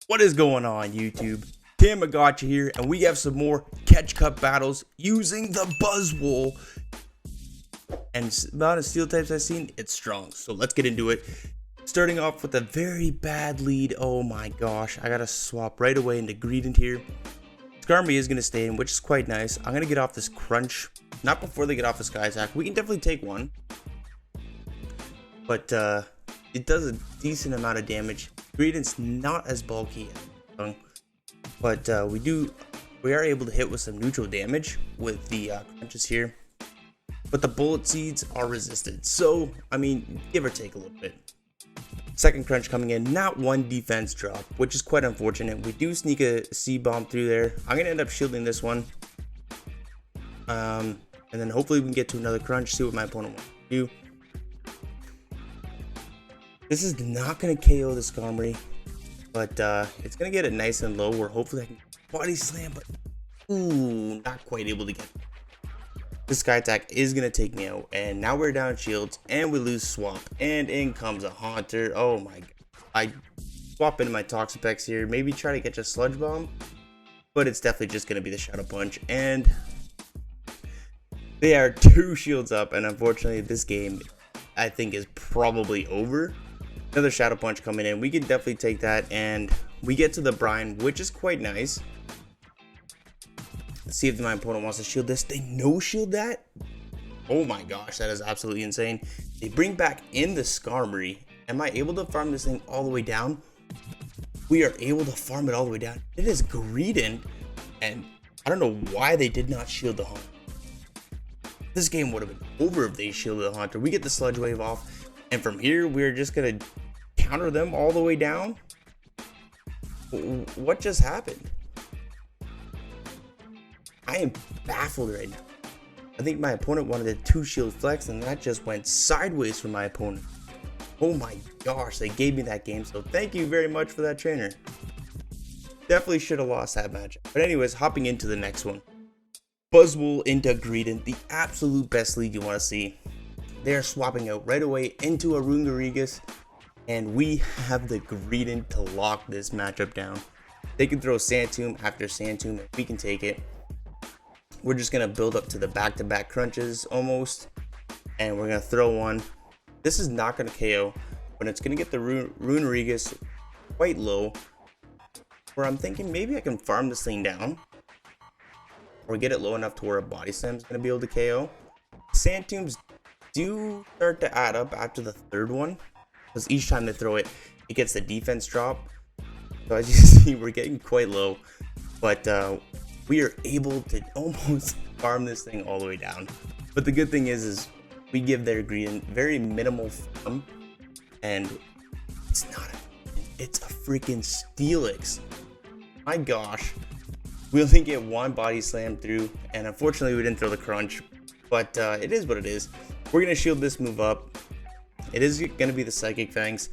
What is going on, YouTube? Thammagotcha here, and we have some more catch cup battles using the Buzzwole. And the amount of steel types I've seen, it's strong. So let's get into it. Starting off with a very bad lead. Oh my gosh, I gotta swap right away into Greedent here. Skarmory is gonna stay in, which is quite nice. I'm gonna get off this crunch. Not before they get off the sky attack. We can definitely take one. But it does a decent amount of damage. Greedent's not as bulky as but we are able to hit with some neutral damage with the crunches here. But the bullet seeds are resisted, so I mean, give or take a little bit. Second crunch coming in, not one defense drop, which is quite unfortunate. We do sneak a C-bomb through there. I'm gonna end up shielding this one, and then hopefully we can get to another crunch. See what my opponent wants to do. This is not going to KO the Skarmory, but it's going to get it nice and low where hopefully I can body slam, but ooh, not quite able to get it. This sky attack is going to take me out, and now we're down shields, and we lose swap, and in comes a Haunter. Oh my god. I swap into my Toxapex here, maybe try to catch a Sludge Bomb, but it's definitely just going to be the Shadow Punch, and they are 2 shields up, and unfortunately this game I think is probably over. Another Shadow Punch coming in. We can definitely take that, and we get to the brine, which is quite nice. Let's see if my opponent wants to shield this. They no shield that. Oh my gosh, that is absolutely insane. They bring back in the Skarmory. Am I able to farm this thing all the way down? We are able to farm it all the way down. It is Greedent, and I don't know why they did not shield the Haunter. This game would have been over if they shielded the Haunter. We get the Sludge Wave off, and from here we're just gonna counter them all the way down. What just happened? I am baffled right now. I think my opponent wanted a 2 shield flex, and that just went sideways for my opponent. Oh my gosh, they gave me that game, so thank you very much for that, trainer. Definitely should have lost that match. But anyways, hopping into the next one. Buzzwole into Greedent, the absolute best lead you want to see. They are swapping out right away into a Rungarigis, and we have the Greedent to lock this matchup down. They can throw Sand Tomb after Sand Tomb, and we can take it. We're just going to build up to the back-to-back crunches almost, and we're going to throw one. This is not going to KO, but it's going to get the Rungarigis quite low, where I'm thinking maybe I can farm this thing down, or get it low enough to where a body slam is going to be able to KO. Sand Tombs do start to add up after the third one, because each time they throw it, it gets the defense drop. So as you see, we're getting quite low, but we are able to almost farm this thing all the way down. But the good thing is we give their Greedent very minimal farm, and it's not it's a freaking Steelix. My gosh. We only get one body slam through, and unfortunately we didn't throw the crunch, but it is what it is. We're going to shield this move up. It is going to be the Psychic Fangs,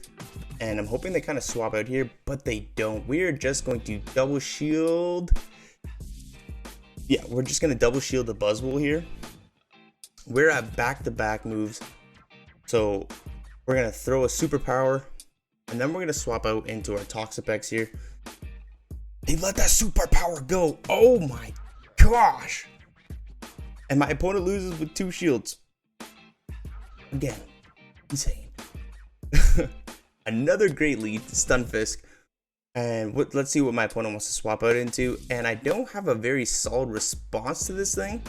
and I'm hoping they kind of swap out here, but they don't. We are just going to double shield. Yeah, we're just going to double shield the Buzzwole here. We're at back-to-back moves, so we're going to throw a superpower, and then we're going to swap out into our Toxapex here. They let that superpower go. Oh my gosh. And my opponent loses with 2 shields. Again, insane. Another great lead, Stunfisk. And let's see what my opponent wants to swap out into. And I don't have a very solid response to this thing,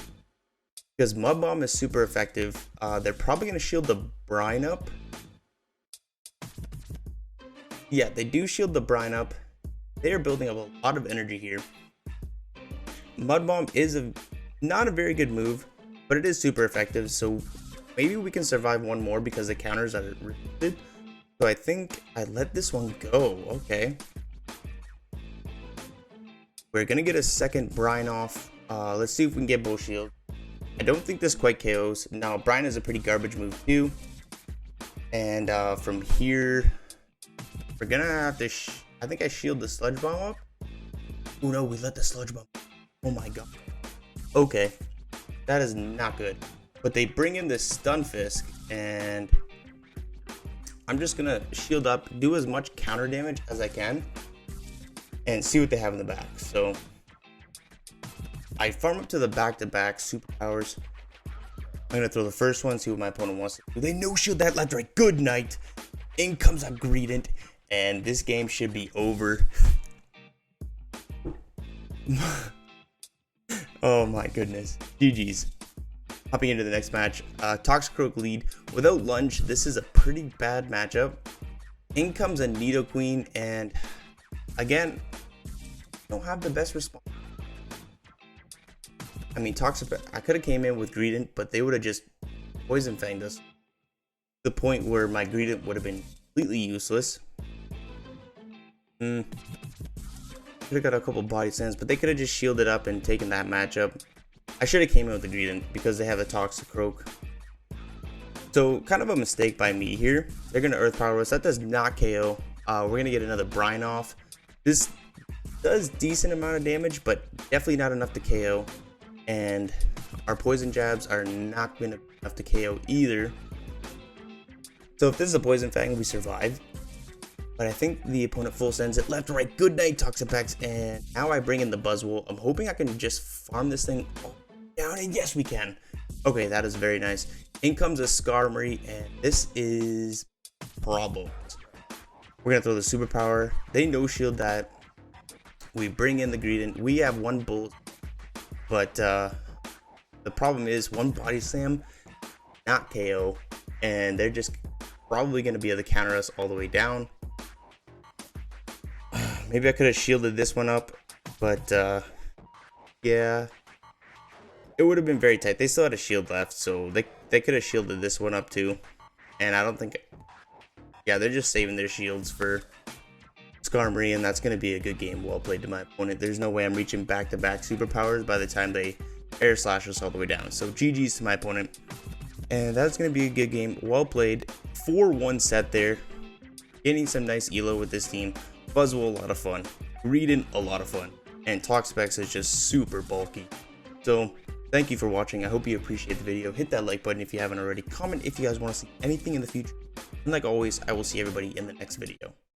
because Mud Bomb is super effective. They're probably going to shield the brine up. Yeah, they do shield the brine up. They are building up a lot of energy here. Mud Bomb is not a very good move, but it is super effective, so maybe we can survive one more because the counters are resisted. So I think I let this one go. Okay. We're going to get a second brine off. Let's see if we can get Bull Shield. I don't think this quite KOs. Now, brine is a pretty garbage move too. And from here, we're going to have to... I think I shield the Sludge Bomb up. Oh no, we let the Sludge Bomb. Oh my god. Okay. That is not good. But they bring in this Stunfisk, and I'm just gonna shield up, do as much counter damage as I can. and see what they have in the back. So I farm up to the back-to-back superpowers. I'm gonna throw the first one, see what my opponent wants to do. They no shield that left, right. Good night. In comes a Greedent, and this game should be over. Oh my goodness. GG's. Hopping into the next match. Toxapex lead. Without lunge, this is a pretty bad matchup. In comes a Nidoqueen, and again, don't have the best response. I mean, Toxapex, I could have came in with Greedent, but they would have just poison fanged us. The point where my Greedent would have been completely useless. Could have got a couple body slams, but they could have just shielded up and taken that matchup. I should have came in with the Greedent because they have the Toxapex. So kind of a mistake by me here. They're gonna Earth Power us. That does not KO. We're gonna get another Brine off. This does decent amount of damage, but definitely not enough to KO. And our poison jabs are not going to be enough to KO either. So if this is a poison fang, we survive. But I think the opponent full sends it left, right. Good night, Toxapex. And now I bring in the Buzzwole. I'm hoping I can just farm this thing all down, and yes, we can. Okay, that is very nice. In comes a Skarmory, and this is problems. We're gonna throw the superpower. They no shield that. We bring in the Greedent. We have one bullet. But the problem is one body slam, not KO, and they're just probably going to be able to counter us all the way down. Maybe I could have shielded this one up, but yeah, it would have been very tight. They still had a shield left, so they could have shielded this one up too. And I don't think, yeah, they're just saving their shields for Skarmory, and that's going to be a good game. Well played to my opponent. There's no way I'm reaching back-to-back superpowers by the time they air slash us all the way down. So GG's to my opponent, and that's going to be a good game. Well played. 4-1 set there. Getting some nice elo with this team. Buzzwole, a lot of fun. Greedent, a lot of fun. And Toxapex is just super bulky. So thank you for watching. I hope you appreciate the video. Hit that like button if you haven't already. Comment if you guys want to see anything in the future. And like always, I will see everybody in the next video.